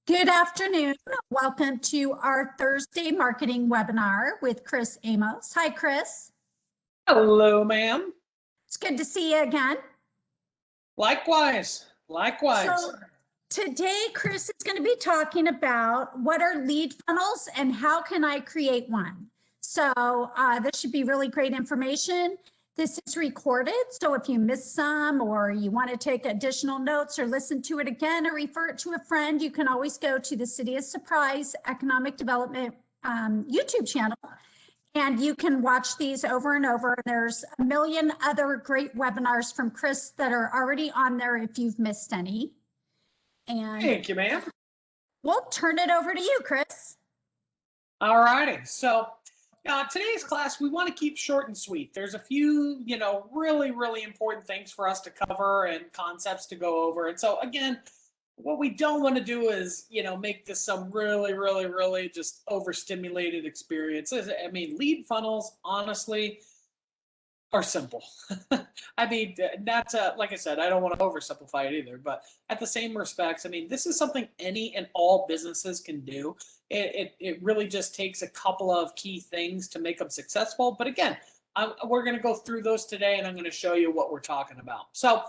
Good afternoon. Welcome to our Thursday marketing webinar with Chris Amos. Hi, Chris. Hello, ma'am. It's good to see you again. Likewise. So today, Chris is going to be talking about what are lead funnels and how can I create one. So this should be really great information. This is recorded, so if you missed some or you want to take additional notes or listen to it again or refer it to a friend, you can always go to the City of Surprise Economic Development YouTube channel, and you can watch these over and over. There's a million other great webinars from Chris that are already on there if you've missed any. And thank you, ma'am. We'll turn it over to you, Chris. All righty. So today's class, we want to keep short and sweet. There's a few, really important things for us to cover and concepts to go over. And so again, what we don't want to do is, make this some really just overstimulated experiences. I mean, lead funnels, honestly, are simple. I mean, that's like I said, I don't want to oversimplify it either, but at the same respects, I mean, this is something any and all businesses can do. It really just takes a couple of key things to make them successful. But again, we're going to go through those today, and I'm going to show you what we're talking about. So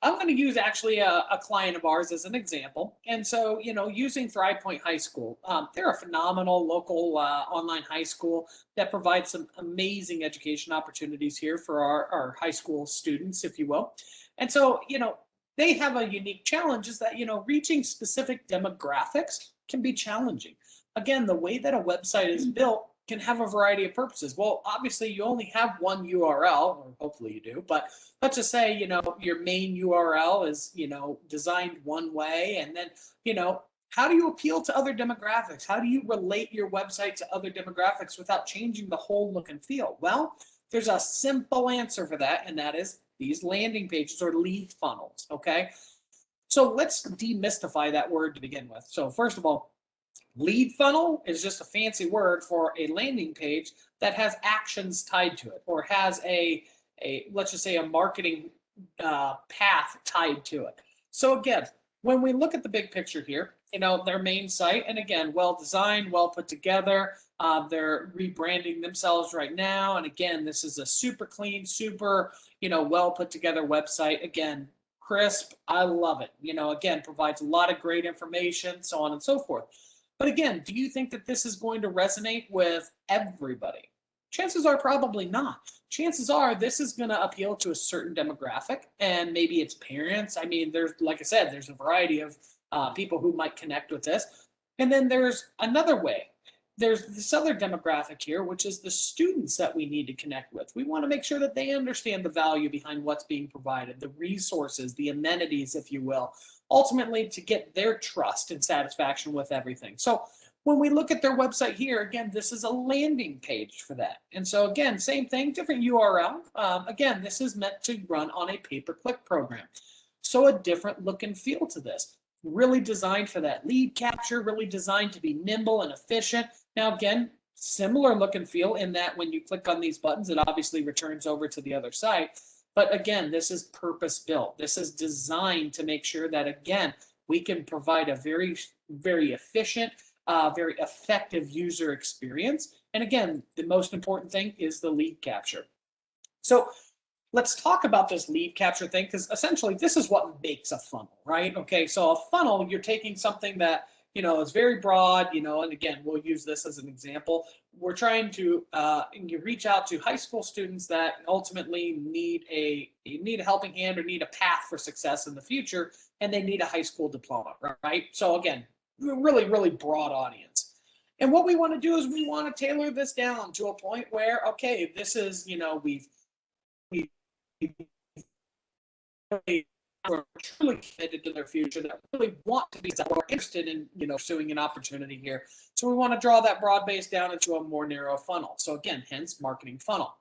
I'm going to use actually a client of ours as an example. And so, using Thrive Point High School, they're a phenomenal local online high school that provides some amazing education opportunities here for our high school students, if you will. And so, they have a unique challenge is that, reaching specific demographics can be challenging. Again, the way that a website is built can have a variety of purposes. Well, obviously you only have one URL, or hopefully you do, but let's just say, your main URL is, designed one way. And then, how do you appeal to other demographics? How do you relate your website to other demographics without changing the whole look and feel? Well, there's a simple answer for that, and that is these landing pages or lead funnels, okay? So let's demystify that word to begin with. So first of all, lead funnel is just a fancy word for a landing page that has actions tied to it, or has let's just say a marketing path tied to it. So again, when we look at the big picture here, their main site, and again, well designed, well put together. They're rebranding themselves right now, and again, this is a super clean, super well put together website. Again, crisp. I love it. Again, provides a lot of great information, so on and so forth. But again, do you think that this is going to resonate with everybody? Chances are probably not. Chances are this is going to appeal to a certain demographic, and maybe it's parents. I mean, like I said, there's a variety of people who might connect with this. And then there's another way. There's this other demographic here, which is the students that we need to connect with. We want to make sure that they understand the value behind what's being provided, the resources, the amenities, if you will, ultimately to get their trust and satisfaction with everything. So when we look at their website here, again, this is a landing page for that. And so again, same thing, different URL. Again, this is meant to run on a pay-per-click program. So a different look and feel to this. Really designed for that lead capture, really designed to be nimble and efficient. Now again, similar look and feel in that when you click on these buttons, it obviously returns over to the other site. But again, this is purpose built. This is designed to make sure that, again, we can provide a very efficient, very effective user experience. And again, the most important thing is the lead capture. So let's talk about this lead capture thing, because essentially this is what makes a funnel, right? Okay, so a funnel, you're taking something that is very broad, and again, we'll use this as an example. We're trying to you reach out to high school students that ultimately need a helping hand or need a path for success in the future, and they need a high school diploma, right? So again, really broad audience. And what we want to do is we want to tailor this down to a point where, okay, this is, we've are truly committed to their future, that really want to be more interested in pursuing an opportunity here. So we want to draw that broad base down into a more narrow funnel. So again, hence marketing funnel.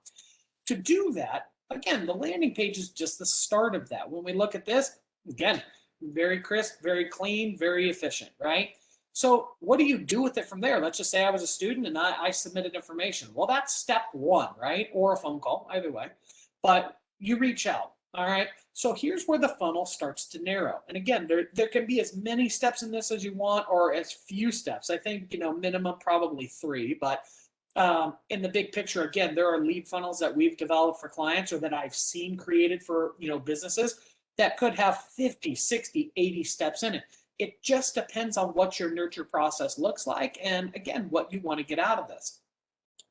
To do that, again, the landing page is just the start of that. When we look at this, again, very crisp, very clean, very efficient, right? So what do you do with it from there? Let's just say I was a student and I submitted information. Well, that's step one, right? Or a phone call, either way. But you reach out. All right, so here's where the funnel starts to narrow. And again, there can be as many steps in this as you want or as few steps. I think, minimum probably 3, but in the big picture, again, there are lead funnels that we've developed for clients or that I've seen created for, businesses that could have 50, 60, 80 steps in it. It just depends on what your nurture process looks like and again, what you want to get out of this.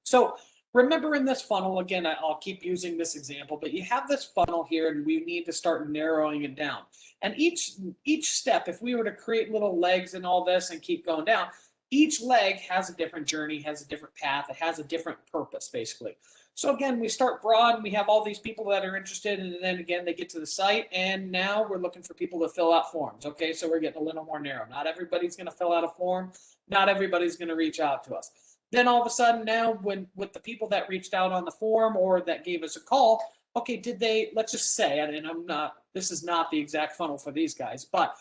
So remember in this funnel, again, I'll keep using this example, but you have this funnel here and we need to start narrowing it down. And each step, if we were to create little legs and all this and keep going down, each leg has a different journey, has a different path, it has a different purpose, basically. So again, we start broad and we have all these people that are interested, and then again, they get to the site and now we're looking for people to fill out forms. Okay, so we're getting a little more narrow. Not everybody's going to fill out a form. Not everybody's going to reach out to us. Then all of a sudden now with the people that reached out on the form or that gave us a call, okay, did they, let's just say, and this is not the exact funnel for these guys, but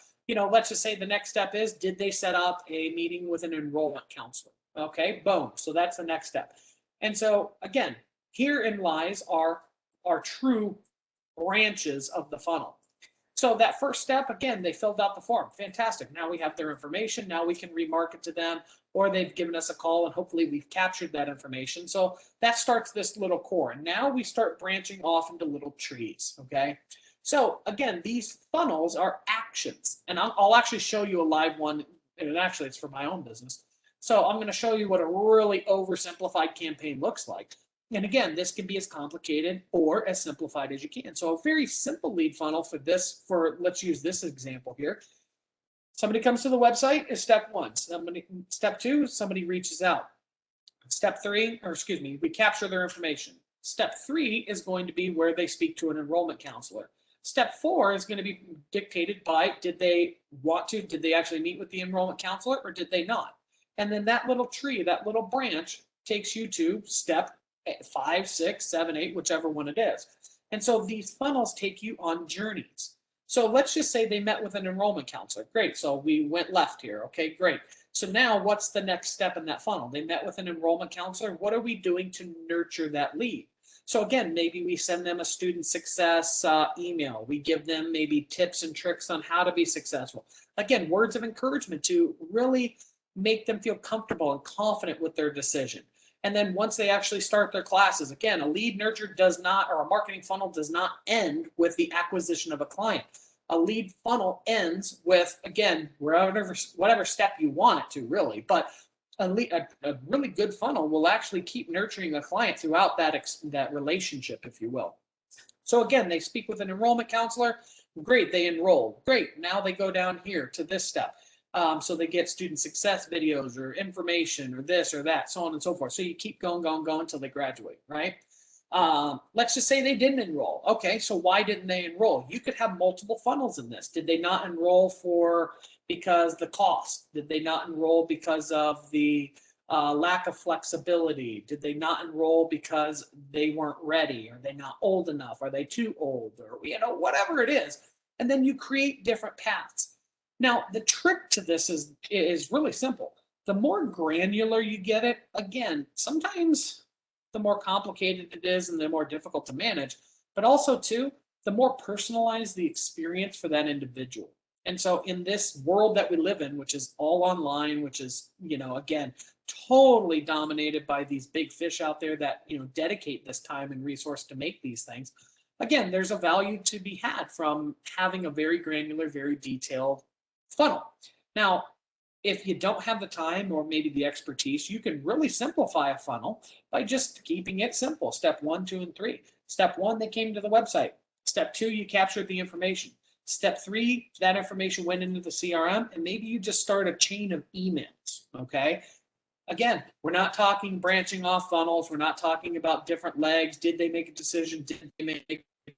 let's just say the next step is, did they set up a meeting with an enrollment counselor? Okay, boom. So that's the next step. And so again, herein lies our true branches of the funnel. So that first step, again, they filled out the form. Fantastic. Now we have their information. Now we can remarket to them, or they've given us a call and hopefully we've captured that information. So that starts this little core. And now we start branching off into little trees, okay? So again, these funnels are actions. And I'll actually show you a live one, and actually it's for my own business. So I'm going to show you what a really oversimplified campaign looks like. And again, this can be as complicated or as simplified as you can. So a very simple lead funnel let's use this example here. Somebody comes to the website is step 1. Step 2, somebody reaches out. Step 3, we capture their information. Step 3 is going to be where they speak to an enrollment counselor. Step 4 is going to be dictated by, did they actually meet with the enrollment counselor or did they not? And then that little tree, that little branch takes you to step 5, 6, 7, 8, whichever one it is. And so these funnels take you on journeys. So let's just say they met with an enrollment counselor. Great. So we went left here. Okay, great. So now what's the next step in that funnel? They met with an enrollment counselor. What are we doing to nurture that lead? So again, maybe we send them a student success email. We give them maybe tips and tricks on how to be successful. Again, words of encouragement to really make them feel comfortable and confident with their decision. And then once they actually start their classes, again, a lead nurture or a marketing funnel does not end with the acquisition of a client. A lead funnel ends with, again, whatever step you want it to, really. But a really good funnel will actually keep nurturing a client throughout that relationship, if you will. So again, they speak with an enrollment counselor. Great, they enroll. Great, now they go down here to this step. So they get student success videos or information or this or that, so on and so forth. So you keep going until they graduate, right? Let's just say they didn't enroll. Okay, so why didn't they enroll? You could have multiple funnels in this. Did they not enroll because the cost? Did they not enroll because of the lack of flexibility? Did they not enroll because they weren't ready? Are they not old enough? Are they too old? Or whatever it is. And then you create different paths. Now, the trick to this is really simple. The more granular you get it, again, sometimes the more complicated it is and the more difficult to manage, but also too, the more personalized the experience for that individual. And so in this world that we live in, which is all online, which is, again, totally dominated by these big fish out there that, dedicate this time and resource to make these things. Again, there's a value to be had from having a very granular, very detailed funnel. Now, if you don't have the time or maybe the expertise, you can really simplify a funnel by just keeping it simple. Step 1, 2, and 3. Step 1, they came to the website. Step 2, you captured the information. Step 3, that information went into the CRM, and maybe you just start a chain of emails, okay? Again, we're not talking branching off funnels. We're not talking about different legs. Did they make a decision? Did they make a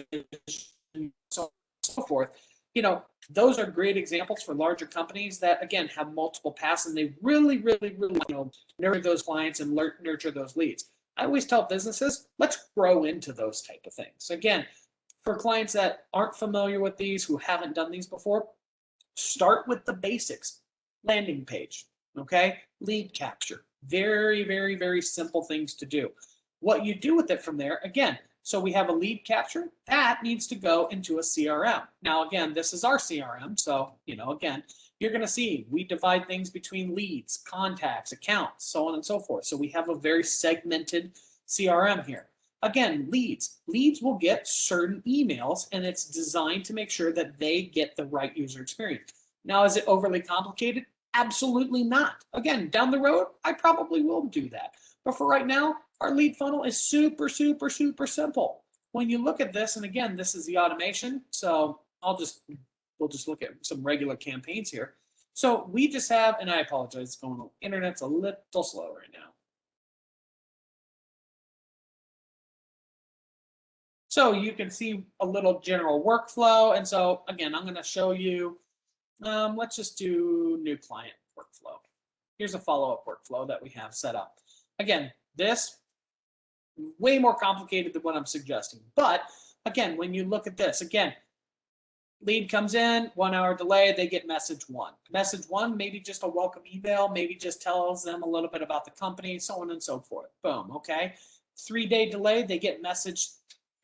decision? So forth. Those are great examples for larger companies that, again, have multiple paths and they really, really, really nurture those clients and nurture those leads. I always tell businesses, let's grow into those type of things. Again, for clients that aren't familiar with these, who haven't done these before, start with the basics. Landing page, okay? Lead capture. Very, very, very simple things to do. What you do with it from there, again, So we have a lead capture that needs to go into a CRM. Now, again, this is our CRM. So, again, you're going to see we divide things between leads, contacts, accounts, so on and so forth. So we have a very segmented CRM here. Again, leads will get certain emails, and it's designed to make sure that they get the right user experience. Now, is it overly complicated? Absolutely not. Again, down the road, I probably will do that. But for right now, our lead funnel is super, super, super simple. When you look at this, and again, this is the automation. So we'll just look at some regular campaigns here. So we just have, and I apologize, internet's a little slow right now. So you can see a little general workflow. And so again, I'm going to show you, let's just do new client workflow. Here's a follow-up workflow that we have set up. Again, this way more complicated than what I'm suggesting. But again, when you look at this, again, lead comes in, 1 hour delay, they get message one. Message one, maybe just a welcome email, maybe just tells them a little bit about the company, so on and so forth. Boom, okay. 3-day delay, they get message,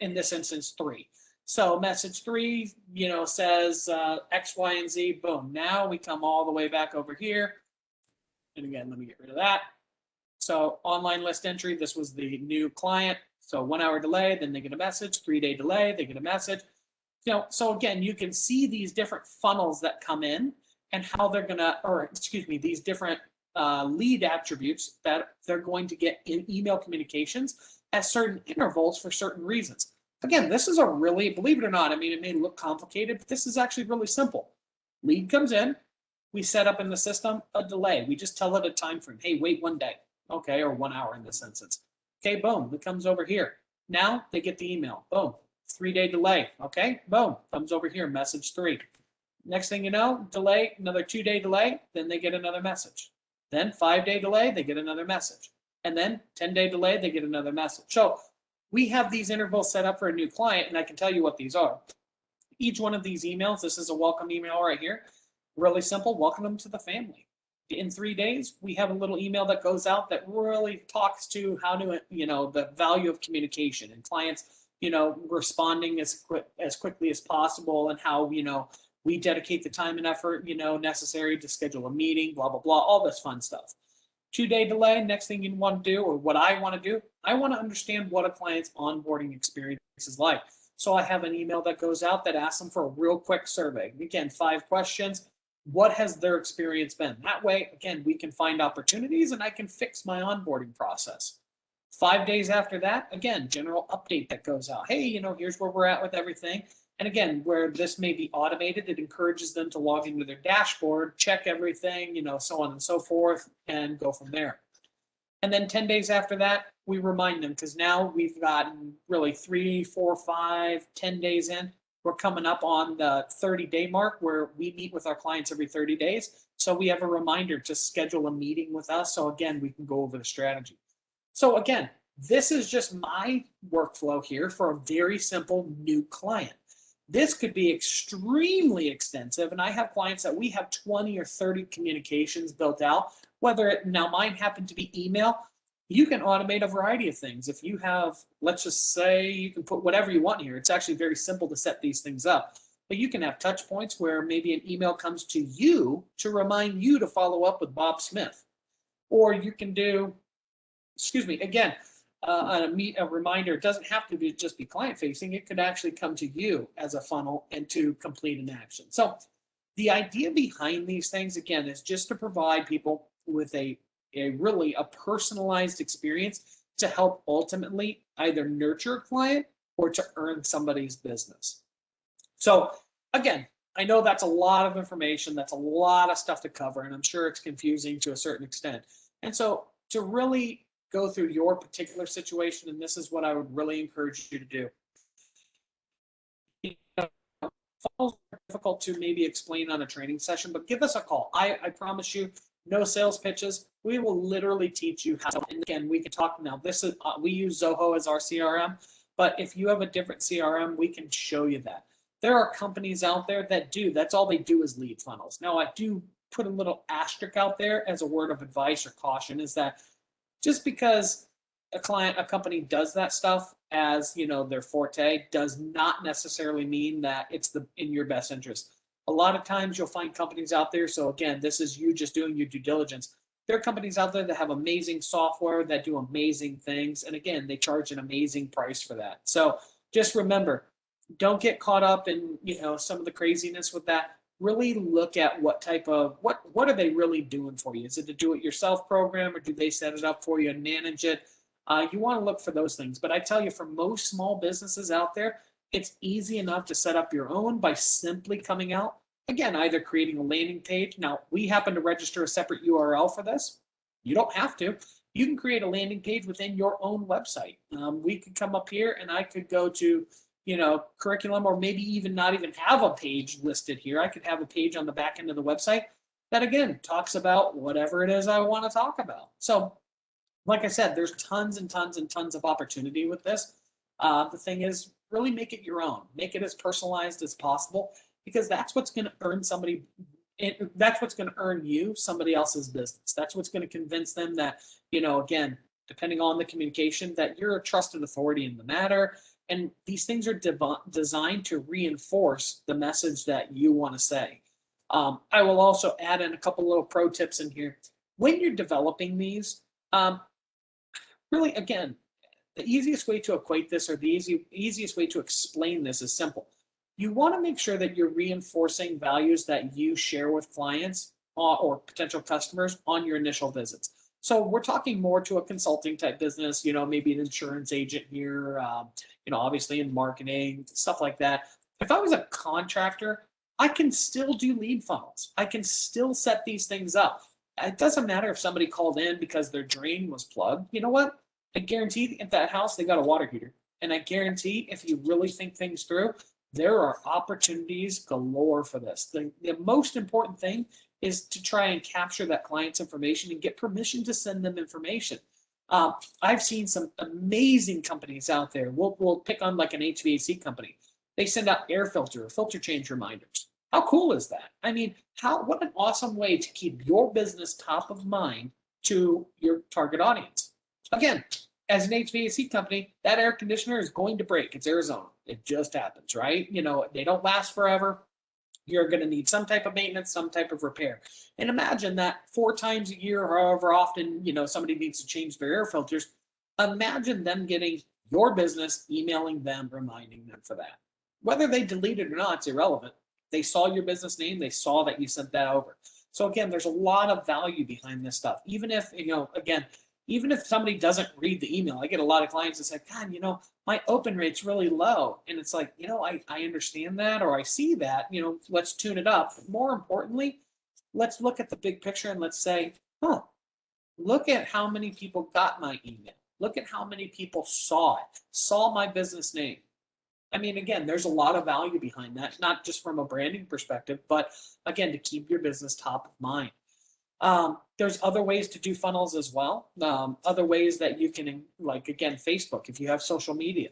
in this instance, 3. So message 3, says X, Y, and Z, boom. Now we come all the way back over here. And again, let me get rid of that. So online list entry, this was the new client. So 1 hour delay, then they get a message, 3-day delay, they get a message. So again, you can see these different funnels that come in and how they're gonna, these different lead attributes that they're going to get in email communications at certain intervals for certain reasons. Again, this is a really, believe it or not, I mean, it may look complicated, but this is actually really simple. Lead comes in, we set up in the system a delay. We just tell it a time frame. Hey, wait 1 day, okay, or 1 hour in this instance. Okay, boom, it comes over here. Now they get the email, boom, 3-day delay, okay, boom, comes over here, message 3. Next thing you know, delay, another 2-day delay, then they get another message. Then 5-day delay, they get another message. And then 10-day delay, they get another message. So we have these intervals set up for a new client, and I can tell you what these are. Each one of these emails, this is a welcome email right here. Really simple, welcome them to the family. In 3 days, we have a little email that goes out that really talks to how to, the value of communication and clients, responding as quickly as possible, and how, we dedicate the time and effort, necessary to schedule a meeting, blah, blah, blah, all this fun stuff. 2-day delay, next thing you want to do, or what I want to do, I want to understand what a client's onboarding experience is like. So I have an email that goes out that asks them for a real quick survey. Again, 5 questions. What has their experience been? That way, again, we can find opportunities and I can fix my onboarding process. 5 days after that, again, general update that goes out. Hey, here's where we're at with everything. And again, where this may be automated, it encourages them to log into their dashboard, check everything, so on and so forth, and go from there. And then 10 days after that, we remind them, because now we've gotten really 3, 4, 5, 10 days in. We're coming up on the 30-day mark where we meet with our clients every 30 days. So we have a reminder to schedule a meeting with us. So again, we can go over the strategy. So again, this is just my workflow here for a very simple new client. This could be extremely extensive, and I have clients that we have 20 or 30 communications built out, now mine happen to be email. You can automate a variety of things. If you have, let's just say you can put whatever you want here. It's actually very simple to set these things up. But you can have touch points where maybe an email comes to you to remind you to follow up with Bob Smith. Or you can do, again, a reminder. It doesn't have to just be client facing. It could actually come to you as a funnel and to complete an action. So the idea behind these things, again, is just to provide people with a personalized experience to help ultimately either nurture a client or to earn somebody's business. So again, I know that's a lot of information. That's a lot of stuff to cover, and I'm sure it's confusing to a certain extent. And so to really go through your particular situation, and this is what I would really encourage you to do. Funnels are difficult to maybe explain on a training session, but give us a call. I promise you, no sales pitches. We will literally teach you how to, and again, we can talk now. This is, we use Zoho as our CRM, but if you have a different CRM, we can show you that. There are companies out there that that's all they do is lead funnels. Now, I do put a little asterisk out there as a word of advice or caution, is that just because a company does that stuff, as, you know, their forte does not necessarily mean that it's in your best interest. A lot of times you'll find companies out there. So again, this is you just doing your due diligence. There are companies out there that have amazing software that do amazing things. And again, they charge an amazing price for that. So just remember, don't get caught up in, you know, some of the craziness with that. Really look at what type of, what are they really doing for you? Is it a do-it-yourself program, or do they set it up for you and manage it? You want to look for those things. But I tell you, for most small businesses out there, it's easy enough to set up your own by simply coming out. Again, either creating a landing page. Now, we happen to register a separate URL for this. You don't have to. You can create a landing page within your own website. We could come up here and I could go to, you know, curriculum, or maybe even not even have a page listed here. I could have a page on the back end of the website that, again, talks about whatever it is I want to talk about. So, like I said, there's tons and tons and tons of opportunity with this. The thing is, really make it your own. Make it as personalized as possible, because that's what's going to earn somebody, that's what's going to earn you somebody else's business. That's what's going to convince them that, you know, again, depending on the communication, that you're a trusted authority in the matter. And these things are designed to reinforce the message that you want to say. I will also add in a couple little pro tips in here. When you're developing these, really, again, the easiest way to equate this, or the easiest way to explain this, is simple. You want to make sure that you're reinforcing values that you share with clients or potential customers on your initial visits. So we're talking more to a consulting type business, you know, maybe an insurance agent here, you know, obviously in marketing, stuff like that. If I was a contractor, I can still do lead funnels. I can still set these things up. It doesn't matter if somebody called in because their drain was plugged. You know what? I guarantee at that house, they got a water heater. And I guarantee if you really think things through, there are opportunities galore for this. The most important thing is to try and capture that client's information and get permission to send them information. I've seen some amazing companies out there. We'll pick on like an HVAC company. They send out air filter or filter change reminders. How cool is that? I mean, what an awesome way to keep your business top of mind to your target audience. Again, as an HVAC company, that air conditioner is going to break. It's Arizona. It just happens, right? You know, they don't last forever. You're going to need some type of maintenance, some type of repair. And imagine that 4 times a year, or however often, you know, somebody needs to change their air filters. Imagine them getting your business, emailing them, reminding them for that. Whether they delete it or not, it's irrelevant. They saw your business name. They saw that you sent that over. So again, there's a lot of value behind this stuff. Even if, you know, again, even if somebody doesn't read the email, I get a lot of clients that say, God, you know, my open rate's really low. And it's like, you know, I understand that, or I see that, you know, let's tune it up. But more importantly, let's look at the big picture and let's say, oh, look at how many people got my email. Look at how many people saw it, saw my business name. I mean, again, there's a lot of value behind that, not just from a branding perspective, but again, to keep your business top of mind. There's other ways to do funnels as well. Other ways that you can, like, again, Facebook, if you have social media,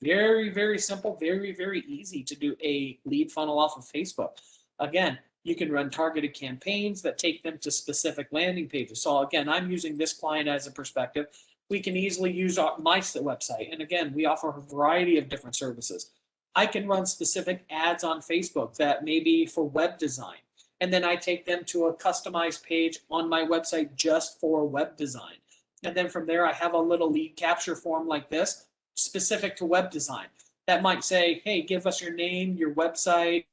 very, very simple, very, very easy to do a lead funnel off of Facebook. Again, you can run targeted campaigns that take them to specific landing pages. So again, I'm using this client as a perspective. We can easily use my website. And again, we offer a variety of different services. I can run specific ads on Facebook that may be for web design. And then I take them to a customized page on my website just for web design. And then from there, I have a little lead capture form like this, specific to web design, that might say, hey, give us your name, your website,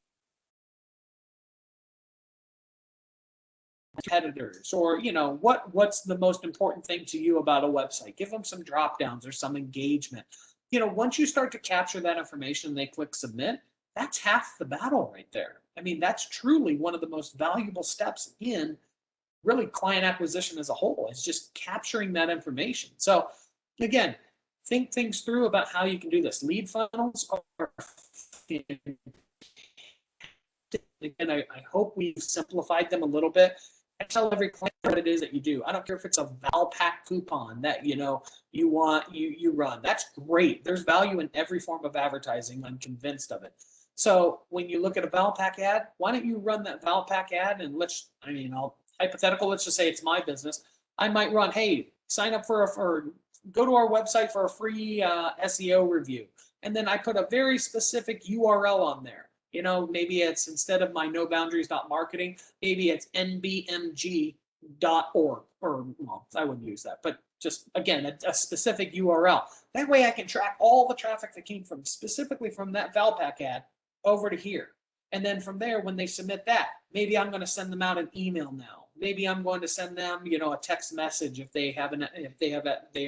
competitors, or, you know, what's the most important thing to you about a website. Give them some drop downs or some engagement. You know, once you start to capture that information, they click submit. That's half the battle right there. I mean, that's truly one of the most valuable steps in really client acquisition as a whole, is just capturing that information. So again, think things through about how you can do this. Lead funnels are, again, I hope we've simplified them a little bit. I tell every client what it is that you do. I don't care if it's a Valpak coupon that, you know, you run. That's great. There's value in every form of advertising. I'm convinced of it. So when you look at a Valpak ad, why don't you run that Valpak ad? And hypothetical, let's just say it's my business. I might run, hey, sign up for go to our website for a free SEO review. And then I put a very specific URL on there. You know, maybe it's instead of my noboundaries.marketing, maybe it's nbmg.org, or well, I wouldn't use that, but just again, a specific URL. That way I can track all the traffic that came from specifically from that Valpak ad over to here. And then from there, when they submit that, maybe I'm going to send them out an email now. Maybe I'm going to send them, you know, a text message if they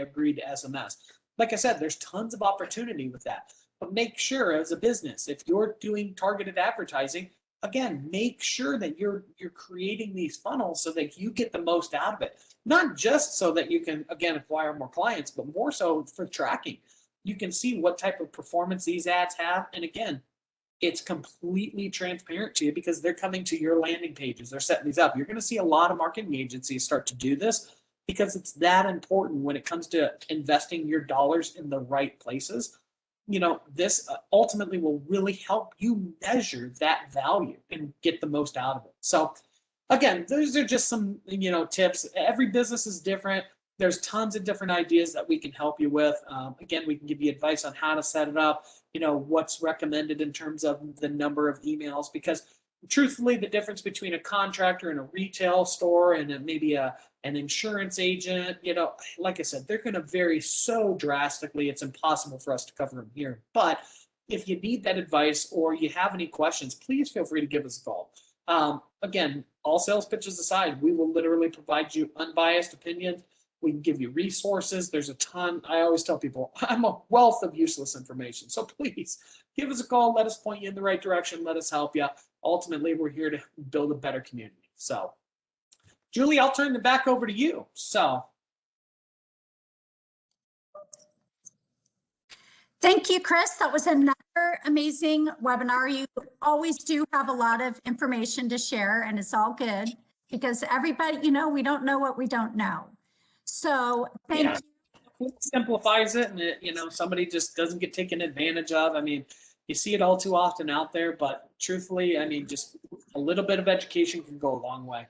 agreed to SMS. Like I said, there's tons of opportunity with that. But make sure as a business, if you're doing targeted advertising, again, make sure that you're creating these funnels so that you get the most out of it. Not just so that you can, again, acquire more clients, but more so for tracking. You can see what type of performance these ads have. And again, it's completely transparent to you because they're coming to your landing pages. They're setting these up. You're going to see a lot of marketing agencies start to do this because it's that important when it comes to investing your dollars in the right places. You know, this ultimately will really help you measure that value and get the most out of it. So again, those are just some, you know, tips. Every business is different. There's tons of different ideas that we can help you with. Again, we can give you advice on how to set it up, you know, what's recommended in terms of the number of emails, because truthfully, the difference between a contractor and a retail store and maybe an insurance agent, you know, like I said, they're going to vary so drastically. It's impossible for us to cover them here. But if you need that advice or you have any questions, please feel free to give us a call. Again, all sales pitches aside, we will literally provide you unbiased opinions. We can give you resources. There's a ton. I always tell people I'm a wealth of useless information. So please give us a call. Let us point you in the right direction. Let us help you. Ultimately, we're here to build a better community. So, Julie, I'll turn it back over to you. So, thank you, Chris. That was another amazing webinar. You always do have a lot of information to share, and it's all good because everybody, you know, we don't know what we don't know. So thank you. It simplifies it, and it, you know, somebody just doesn't get taken advantage of. I mean, you see it all too often out there, but truthfully, I mean, just a little bit of education can go a long way.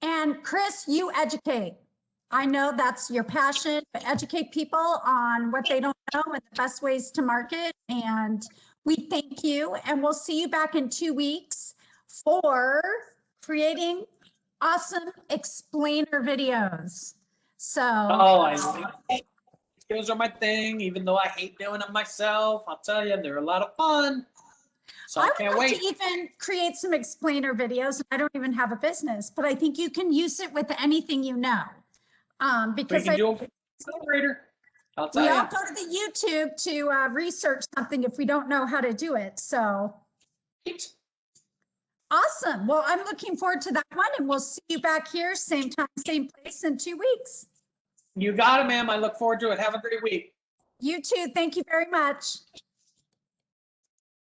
And Chris, you educate. I know that's your passion, but educate people on what they don't know and the best ways to market. And we thank you, and we'll see you back in 2 weeks for creating awesome explainer videos. So, Those are my thing, even though I hate doing them myself. I'll tell you, they're a lot of fun. So I can't wait to even create some explainer videos. I don't even have a business, but I think you can use it with anything you know. Because we can do a accelerator. I'll tell we you. all go to the YouTube to research something if we don't know how to do it. So awesome. Well, I'm looking forward to that one, and we'll see you back here, same time, same place in 2 weeks. You got it, ma'am. I look forward to it. Have a great week. You too. Thank you very much.